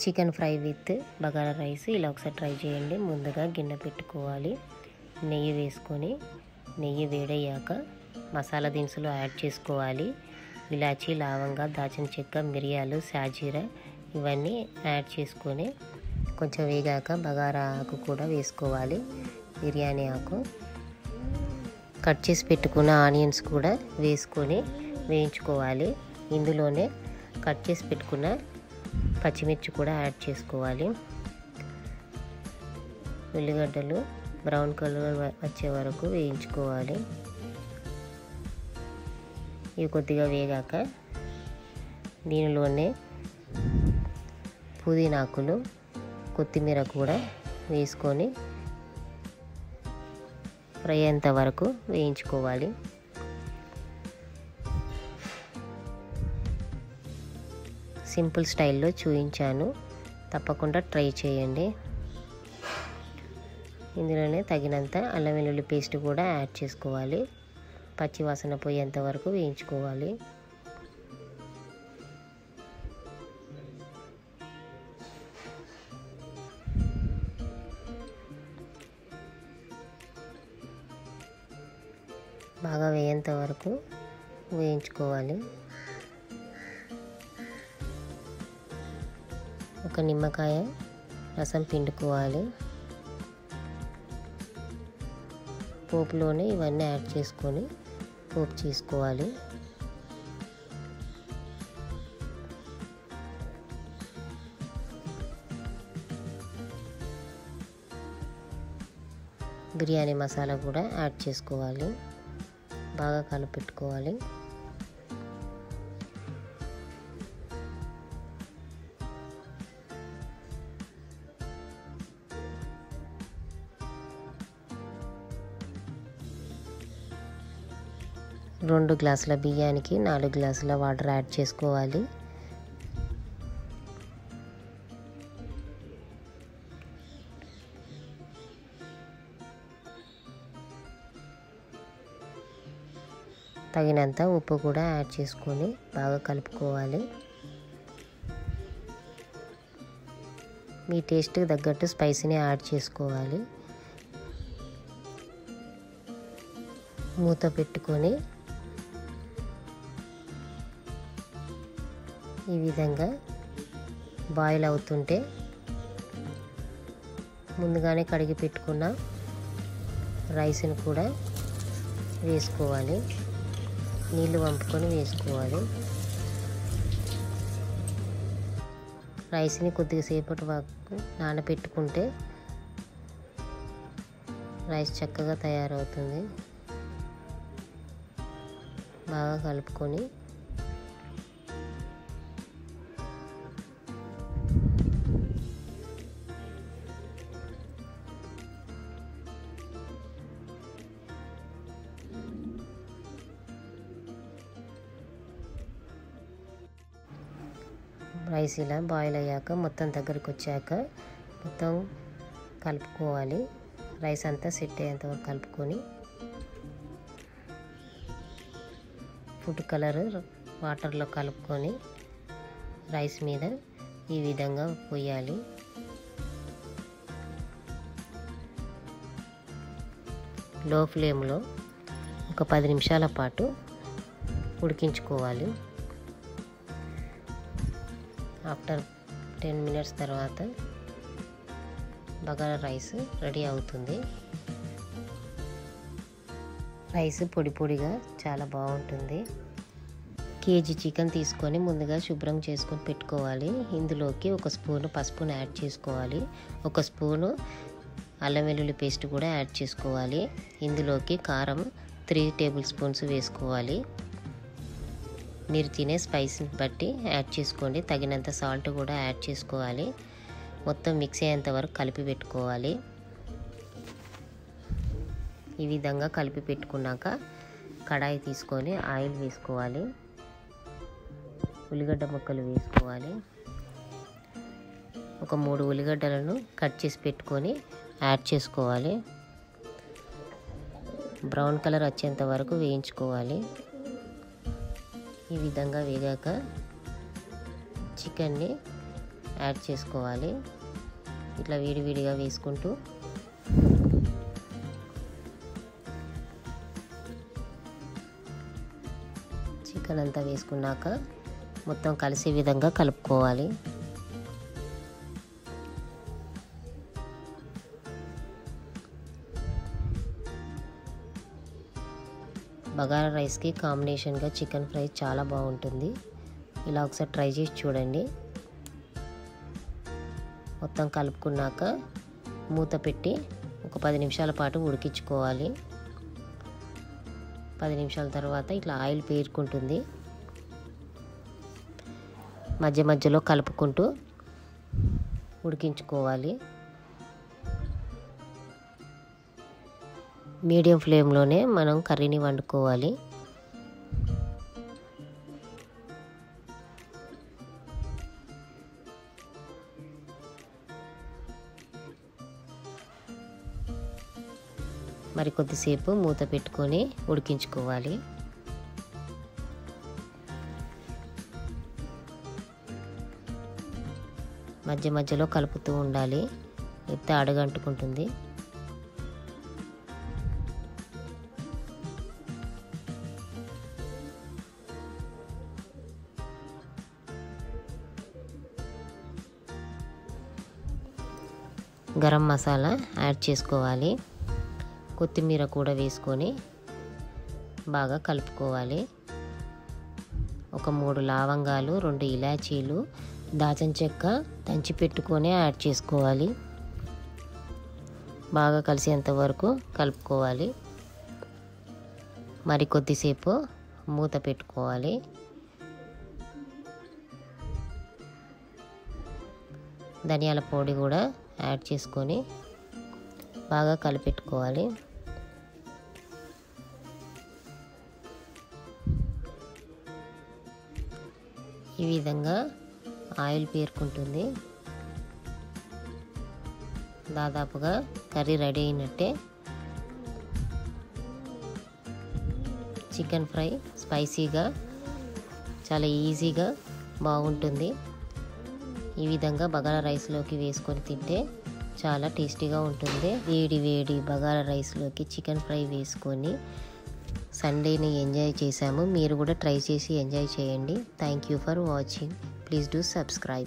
Chicken fry with bagara rice ఇలా ఒకసారి try చేయండి. ముందుగా గిన్నె పెట్టుకోవాలి. నెయ్యి వేసుకొని నెయ్యి వేడయ్యాక మసాలా దినుసులు యాడ్ చేసుకోవాలి. ఇలాచీ, లవంగ, దాల్చిన చెక్క, మిరియాలు, సాజీరా ఇవన్నీ యాడ్ చేసుకొని కొంచెం వేగాక బగారా ఆకు కూడా వేసుకోవాలి. బిర్యానీ ఆకు, కట్ చేసి పెట్టుకున్న ఆనియన్స్ కూడా వేసుకొని వేయించుకోవాలి. ఇందులోనే కట్ చేసి పెట్టుకున్న పచ్చిమిర్చి కూడా యాడ్ చేసుకోవాలి. ఉల్లిగడ్డలు బ్రౌన్ కలర్ వచ్చే వరకు వేయించుకోవాలి. ఇవి కొద్దిగా వేగాక దీనిలోనే పుదీనాకులు, కొత్తిమీర కూడా వేసుకొని ఫ్రై అయ్యేంత వరకు వేయించుకోవాలి. సింపుల్ స్టైల్లో చూపించాను, తప్పకుండా ట్రై చేయండి. ఇందులోనే తగినంత అల్లం వెల్లుల్లి పేస్ట్ కూడా యాడ్ చేసుకోవాలి. పచ్చి వాసన పోయేంత వరకు వేయించుకోవాలి. బాగా వేయేంత వరకు వేయించుకోవాలి. ఒక నిమ్మకాయ రసం పిండుకోవాలి. పోపులోనే ఇవన్నీ యాడ్ చేసుకొని పోపు చేసుకోవాలి. బిర్యానీ మసాలా కూడా యాడ్ చేసుకోవాలి. బాగా కలిపెట్టుకోవాలి. రెండు గ్లాసుల బియ్యానికి 4 గ్లాసుల వాటర్ యాడ్ చేసుకోవాలి. తగినంత ఉప్పు కూడా యాడ్ చేసుకొని బాగా కలుపుకోవాలి. మీ టేస్ట్కి తగ్గట్టు స్పైసీని యాడ్ చేసుకోవాలి. మూత పెట్టుకొని ఈ విధంగా బాయిల్ అవుతుంటే ముందుగానే కడిగి పెట్టుకున్న రైస్ని కూడా వేసుకోవాలి. నీళ్ళు వంపుకొని వేసుకోవాలి. రైస్ని కొద్దిగా సేపటి వరకు నానబెట్టుకుంటే రైస్ చక్కగా తయారవుతుంది. బాగా కలుపుకొని రైస్ ఇలా బాయిల్ అయ్యాక మొత్తం దగ్గరికి వచ్చాక మొత్తం కలుపుకోవాలి. రైస్ అంతా సెట్ అయ్యేంత వరకు కలుపుకొని ఫుడ్ కలర్ వాటర్లో కలుపుకొని రైస్ మీద ఈ విధంగా పోయాలి. లో ఫ్లేమ్లో ఒక 10 నిమిషాల పాటు ఉడికించుకోవాలి. ఆఫ్టర్ 10 మినిట్స్ తర్వాత బగారా రైస్ రెడీ అవుతుంది. రైస్ పొడి పొడిగా చాలా బాగుంటుంది. కేజీ చికెన్ తీసుకొని ముందుగా శుభ్రం చేసుకొని పెట్టుకోవాలి. ఇందులోకి 1 స్పూను పసుపును యాడ్ చేసుకోవాలి. 1 స్పూను అల్లం వెల్లుల్లి పేస్ట్ కూడా యాడ్ చేసుకోవాలి. ఇందులోకి కారం 3 టేబుల్ స్పూన్స్ వేసుకోవాలి. మీరు తినే స్పైస్ని బట్టి యాడ్ చేసుకోండి. తగినంత సాల్ట్ కూడా యాడ్ చేసుకోవాలి. మొత్తం మిక్స్ అయ్యేంత వరకు కలిపి పెట్టుకోవాలి. ఈ విధంగా కలిపి పెట్టుకున్నాక కడాయి తీసుకొని ఆయిల్ వేసుకోవాలి. ఉల్లిగడ్డ ముక్కలు వేసుకోవాలి. ఒక 3 ఉల్లిగడ్డలను కట్ చేసి పెట్టుకొని యాడ్ చేసుకోవాలి. బ్రౌన్ కలర్ వచ్చేంత వరకు వేయించుకోవాలి. ఈ విధంగా వేగాక చికెన్ని యాడ్ చేసుకోవాలి. ఇట్లా విడివిడిగా వేసుకుంటూ చికెన్ అంతా వేసుకున్నాక మొత్తం కలిసే విధంగా కలుపుకోవాలి. బగారా రైస్కి కాంబినేషన్గా చికెన్ ఫ్రై చాలా బాగుంటుంది. ఇలా ఒకసారి ట్రై చేసి చూడండి. మొత్తం కలుపుకున్నాక మూత పెట్టి ఒక 10 నిమిషాల పాటు ఉడికించుకోవాలి. 10 నిమిషాల తర్వాత ఇట్లా ఆయిల్ పేరుకుంటుంది. మధ్య మధ్యలో కలుపుకుంటూ ఉడికించుకోవాలి. మీడియం ఫ్లేమ్లోనే మనం కర్రీని వండుకోవాలి. మరి కొద్దిసేపు మూత పెట్టుకొని ఉడికించుకోవాలి. మధ్య మధ్యలో కలుపుతూ ఉండాలి, లేకపోతే అడుగంటుకుంటుంది. గరం మసాలా యాడ్ చేసుకోవాలి. కొత్తిమీర కూడా వేసుకొని బాగా కలుపుకోవాలి. ఒక 3 లవంగాలు, 2 ఇలాచీలు, దాల్చిన చెక్క దంచి పెట్టుకొని యాడ్ చేసుకోవాలి. బాగా కలిసేంత వరకు కలుపుకోవాలి. మరి కొద్దిసేపు మూత పెట్టుకోవాలి. ధనియాల పొడి కూడా యాడ్ చేసుకొని బాగా కలిపెట్టుకోవాలి. ఈ విధంగా ఆయిల్ పేరుకుంటుంది. దాదాపుగా కర్రీ రెడీ అయినట్టే. చికెన్ ఫ్రై స్పైసీగా చాలా ఈజీగా బాగుంటుంది. ఈ విధంగా బగారా రైస్లోకి వేసుకొని తింటే చాలా టేస్టీగా ఉంటుంది. వేడి వేడి బగారా రైస్లోకి చికెన్ ఫ్రై వేసుకొని సండేని ఎంజాయ్ చేసాము. మీరు కూడా ట్రై చేసి ఎంజాయ్ చేయండి. Thank you for watching. Please do subscribe.